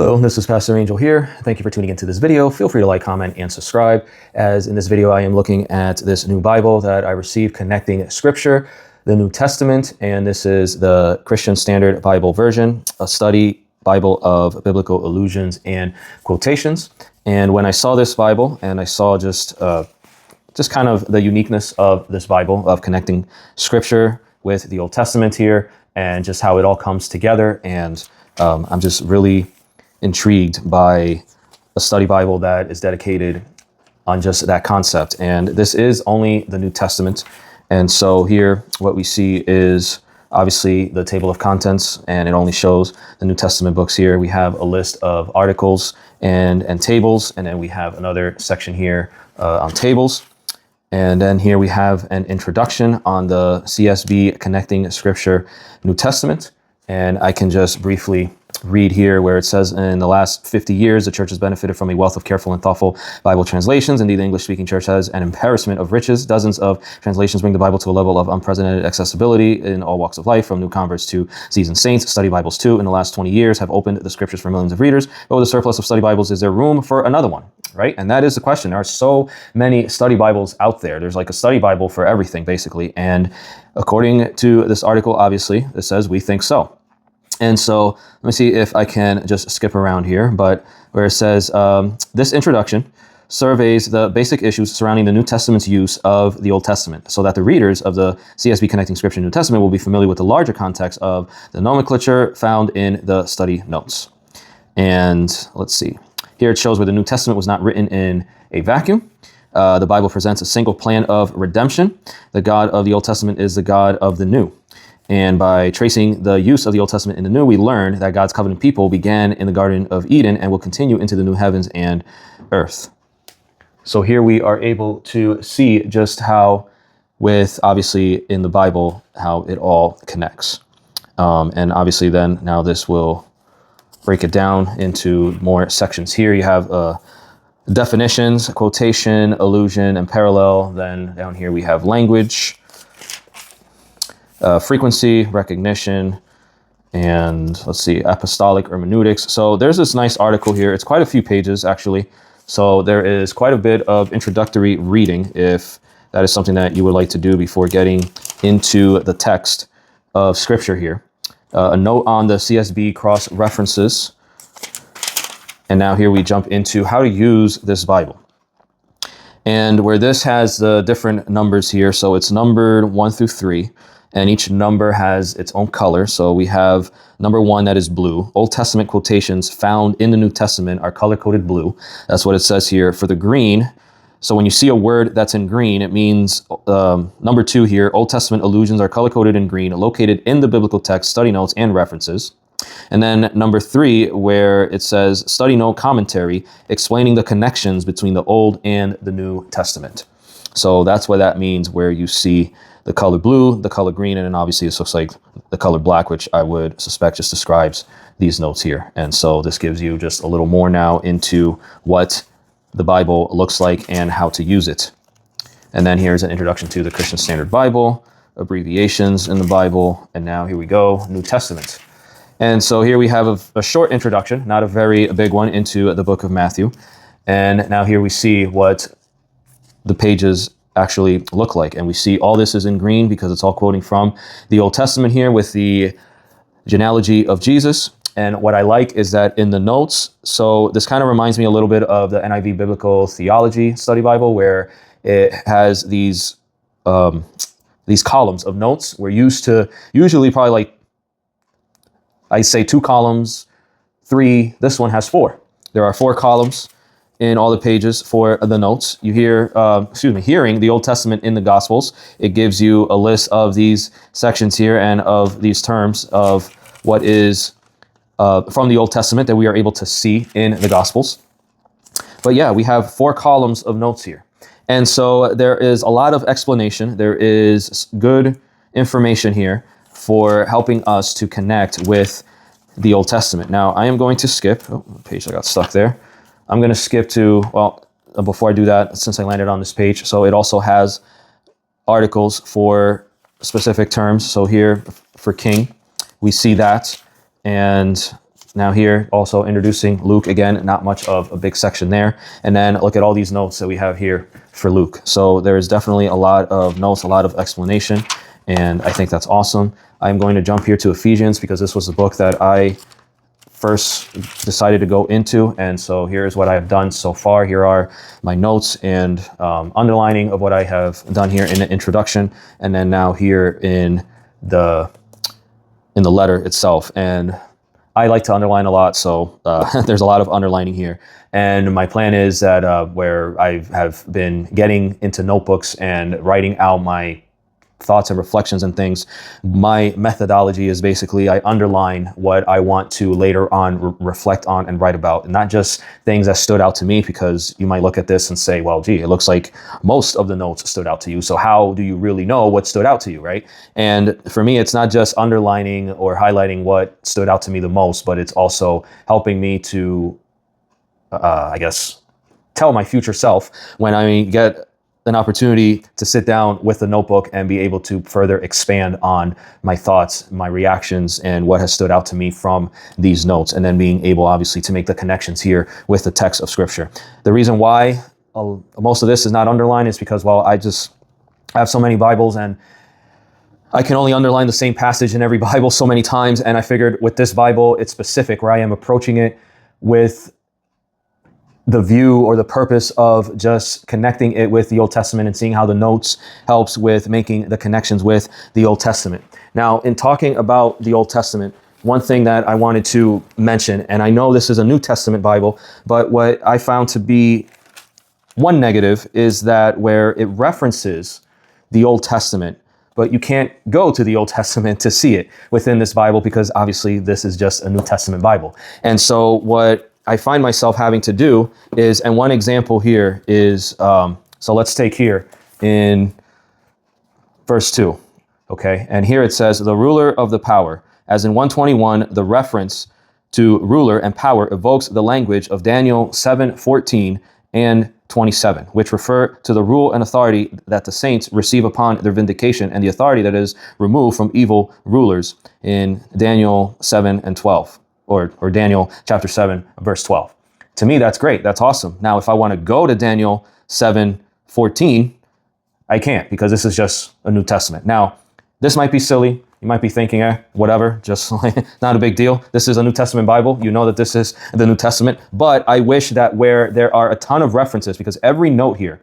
Hello, this is Pastor Angel here. Thank you for tuning into this video. Feel free to like, comment, and subscribe. As in this video, I am looking at this new Bible that I received, Connecting Scripture, the New Testament, and this is the Christian Standard Bible version, a study Bible of biblical allusions and quotations. And when I saw this Bible, and I saw just kind of the uniqueness of this Bible, of connecting Scripture with the Old Testament here, and just how it all comes together, and I'm just really intrigued by a study Bible that is dedicated on just that concept. And this is only the New Testament. And so here, what we see is obviously the table of contents, and it only shows the New Testament books here. We have a list of articles and tables, and then we have another section here on tables. And then here we have an introduction on the CSB Connecting Scripture New Testament. And I can just briefly read here where it says, in the last 50 years, the church has benefited from a wealth of careful and thoughtful Bible translations. Indeed, the English-speaking church has an embarrassment of riches. Dozens of translations bring the Bible to a level of unprecedented accessibility in all walks of life, from new converts to seasoned saints. Study Bibles, too, in the last 20 years have opened the scriptures for millions of readers. But with a surplus of study Bibles, is there room for another one? Right? And that is the question. There are so many study Bibles out there. There's like a study Bible for everything, basically. And according to this article, obviously, it says we think so. And so let me see if I can just skip around here, but where it says, this introduction surveys the basic issues surrounding the New Testament's use of the Old Testament, so that the readers of the CSB Connecting Scripture New Testament will be familiar with the larger context of the nomenclature found in the study notes. And let's see. Here it shows where the New Testament was not written in a vacuum. The Bible presents a single plan of redemption. The God of the Old Testament is the God of the New. And by tracing the use of the Old Testament in the New, we learn that God's covenant people began in the Garden of Eden and will continue into the new heavens and earth. So here we are able to see just how, with obviously in the Bible, how it all connects. And obviously then now this will break it down into more sections. Here you have definitions, quotation, allusion, and parallel. Then down here we have language, frequency, recognition, and let's see, apostolic hermeneutics. So there's this nice article here. It's quite a few pages, actually. So there is quite a bit of introductory reading, if that is something that you would like to do before getting into the text of Scripture here. A note on the CSB cross references. And now here we jump into how to use this Bible. And where this has the different numbers here, so it's numbered 1 through 3. And each number has its own color. So we have number 1 that is blue. Old Testament quotations found in the New Testament are color-coded blue. That's what it says here. For the green, so when you see a word that's in green, it means number 2 here, Old Testament allusions are color-coded in green, located in the biblical text, study notes, and references. And then number 3, where it says study note commentary, explaining the connections between the Old and the New Testament. So that's what that means, where you see the color blue, the color green, and then obviously this looks like the color black, which I would suspect just describes these notes here. And so this gives you just a little more now into what the Bible looks like and how to use it. And then here's an introduction to the Christian Standard Bible, abbreviations in the Bible, and now here we go, New Testament. And so here we have a short introduction, not a very big one, into the book of Matthew. And now here we see what the pages actually look like. And we see all this is in green because it's all quoting from the Old Testament here with the genealogy of Jesus. And what I like is that in the notes, so this kind of reminds me a little bit of the NIV Biblical Theology Study Bible, where it has these columns of notes. We're used to usually probably like, I say 2 columns, 3, this one has 4. There are 4 columns in all the pages for the notes. You hear, hearing the Old Testament in the Gospels. It gives you a list of these sections here and of these terms of what is from the Old Testament that we are able to see in the Gospels. But yeah, we have 4 columns of notes here. And so there is a lot of explanation. There is good information here for helping us to connect with the Old Testament. Now, I am going to skip, the page that got stuck there. I'm going to skip to, well, before I do that, since I landed on this page, so it also has articles for specific terms. So here for king, we see that. And Now here, also introducing Luke again, not much of a big section there. And then look at all these notes that we have here for Luke. So there's definitely a lot of notes, a lot of explanation, and I think that's awesome. I'm going to jump here to Ephesians because this was the book that I first decided to go into. And so here's what I've done so far. Here are my notes and underlining of what I have done here in the introduction. And then now here in the letter itself. And I like to underline a lot, so there's a lot of underlining here. And my plan is that where I have been getting into notebooks and writing out my thoughts and reflections and things, my methodology is basically I underline what I want to later on reflect on and write about, and not just things that stood out to me, because you might look at this and say, well, gee, it looks like most of the notes stood out to you. So how do you really know what stood out to you, right? And for me, it's not just underlining or highlighting what stood out to me the most, but it's also helping me to, I guess, tell my future self when I get an opportunity to sit down with a notebook and be able to further expand on my thoughts, my reactions, and what has stood out to me from these notes, and then being able, obviously, to make the connections here with the text of Scripture. The reason why most of this is not underlined is because, well, I have so many Bibles and I can only underline the same passage in every Bible so many times, and I figured with this Bible, it's specific, where I am approaching it with the view or the purpose of just connecting it with the Old Testament and seeing how the notes helps with making the connections with the Old Testament. Now, in talking about the Old Testament, one thing that I wanted to mention, and I know this is a New Testament Bible, but what I found to be one negative is that where it references the Old Testament, but you can't go to the Old Testament to see it within this Bible, because obviously this is just a New Testament Bible. And so what I find myself having to do is, and one example here is, so let's take here in verse 2, okay? And here it says, the ruler of the power. As in 121, the reference to ruler and power evokes the language of Daniel 7:14 and 27, which refer to the rule and authority that the saints receive upon their vindication, and the authority that is removed from evil rulers in Daniel 7 and 12. Or Daniel chapter 7, verse 12. To me, that's great. That's awesome. Now, if I want to go to Daniel 7:14, I can't, because this is just a New Testament. Now, this might be silly. You might be thinking, whatever, just not a big deal. This is a New Testament Bible. You know that this is the New Testament. But I wish that where there are a ton of references, because every note here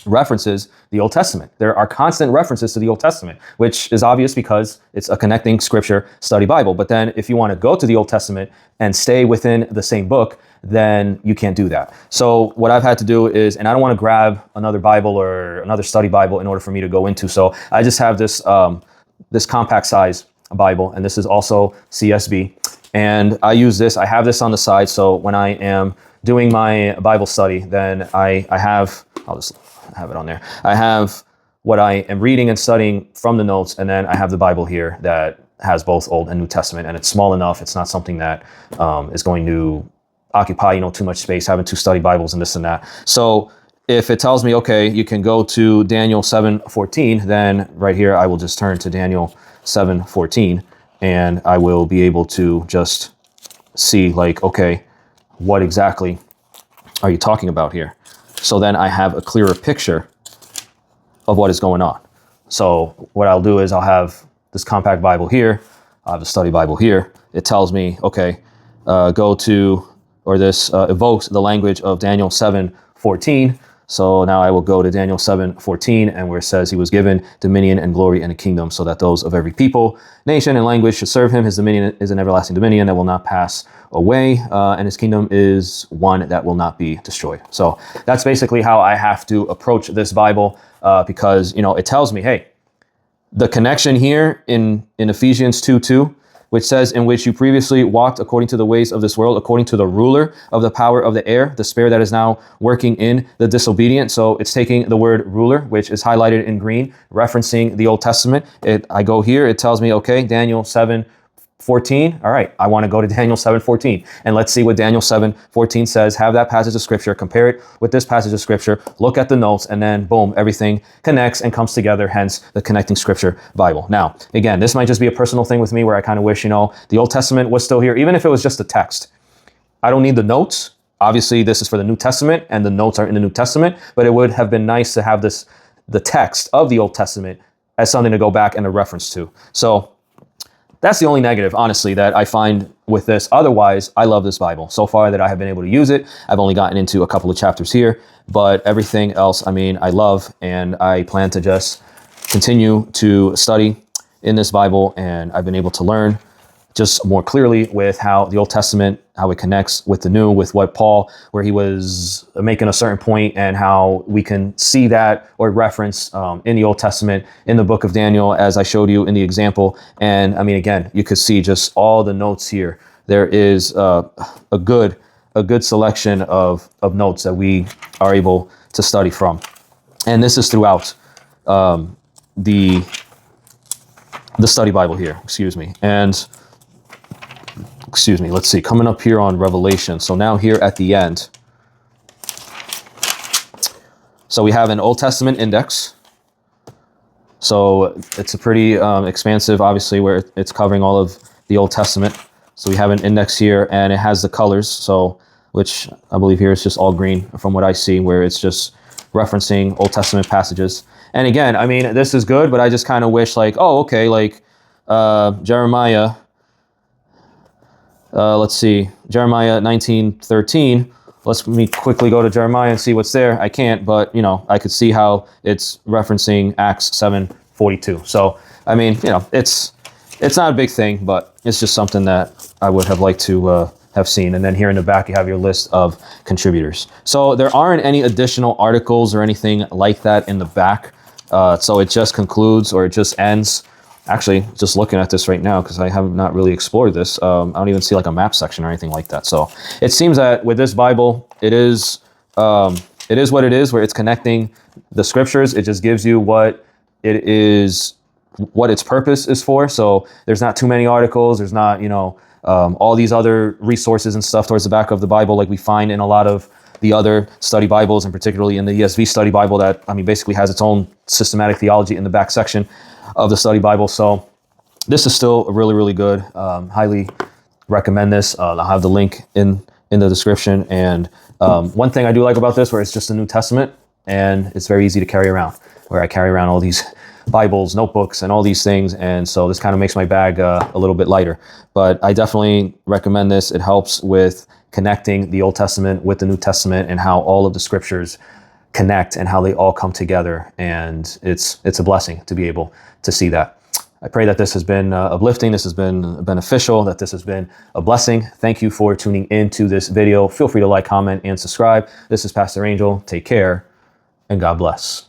references the Old Testament. There are constant references to the Old Testament, which is obvious because it's a connecting scripture study Bible. But then if you want to go to the Old Testament and stay within the same book, then you can't do that. So what I've had to do is, and I don't want to grab another Bible or another study Bible in order for me to go into. So I just have this, this compact size Bible, and this is also CSB. And I use this, I have this on the side. So when I am doing my Bible study, then I have, I'll just have it on there. I have what I am reading and studying from the notes, and then I have the Bible here that has both Old and New Testament, and it's small enough. It's not something that is going to occupy, too much space, having two study Bibles and this and that. So if it tells me, okay, you can go to Daniel 7:14, then right here, I will just turn to Daniel 7:14, and I will be able to just see, like, okay, what exactly are you talking about here? So then I have a clearer picture of what is going on. So what I'll do is I'll have this compact Bible here. I have a study Bible here. It tells me, okay, go to, or this evokes the language of Daniel 7:14. So now I will go to Daniel 7:14, and where it says he was given dominion and glory and a kingdom, so that those of every people, nation, and language should serve him. His dominion is an everlasting dominion that will not pass away, and his kingdom is one that will not be destroyed. So that's basically how I have to approach this Bible, because it tells me, hey, the connection here in Ephesians 2:2, which says, in which you previously walked according to the ways of this world, according to the ruler of the power of the air, the spirit that is now working in the disobedient. So it's taking the word ruler, which is highlighted in green, referencing the Old Testament. I go here, it tells me, okay, Daniel 7, 7:14. All right, I want to go to Daniel 7:14 and let's see what Daniel 7:14 says. Have that passage of scripture, compare it with this passage of scripture, look at the notes, and then boom, everything connects and comes together, hence the Connecting Scripture Bible. Now, again, this might just be a personal thing with me where I kind of wish, the Old Testament was still here, even if it was just a text. I don't need the notes. Obviously, this is for the New Testament and the notes are in the New Testament, but it would have been nice to have the text of the Old Testament as something to go back and a reference to. So that's the only negative, honestly, that I find with this. Otherwise, I love this Bible. So far that I have been able to use it, I've only gotten into a couple of chapters here, but everything else, I love, and I plan to just continue to study in this Bible, and I've been able to learn just more clearly with how the Old Testament, how it connects with the New, with what Paul, where he was making a certain point, and how we can see that or reference in the Old Testament, in the book of Daniel, as I showed you in the example. And again, you could see just all the notes here. There is a good selection of notes that we are able to study from. And this is throughout the study Bible here, let's see, coming up here on Revelation. So now here at the end, so we have an Old Testament index. So it's a pretty expansive, obviously, where it's covering all of the Old Testament. So we have an index here, and it has the colors, so which I believe here is just all green from what I see, where it's just referencing Old Testament passages. And again, this is good, but I just kind of wish Jeremiah. Let's see, Jeremiah 19:13. Let me quickly go to Jeremiah and see what's there. I can't, but I could see how it's referencing Acts 7:42. So it's not a big thing, but it's just something that I would have liked to have seen. And then here in the back, you have your list of contributors. So there aren't any additional articles or anything like that in the back. So it just concludes, or it just ends. Actually, just looking at this right now, because I have not really explored this, I don't even see like a map section or anything like that. So it seems that with this Bible, it is what it is, where it's connecting the scriptures. It just gives you what it is, what its purpose is for. So there's not too many articles. There's not, all these other resources and stuff towards the back of the Bible, like we find in a lot of the other study Bibles, and particularly in the ESV study Bible that, basically has its own systematic theology in the back section of the study Bible. So this is still really, really good. Highly recommend this. I'll have the link in the description. And one thing I do like about this, where it's just the New Testament, and it's very easy to carry around, where I carry around all these Bibles, notebooks, and all these things. And so this kind of makes my bag a little bit lighter. But I definitely recommend this. It helps with connecting the Old Testament with the New Testament, and how all of the scriptures connect and how they all come together. And it's a blessing to be able to see that. I pray that this has been uplifting, this has been beneficial, that this has been a blessing. Thank you for tuning into this video. Feel free to like, comment, and subscribe. This is Pastor Angel. Take care, and God bless.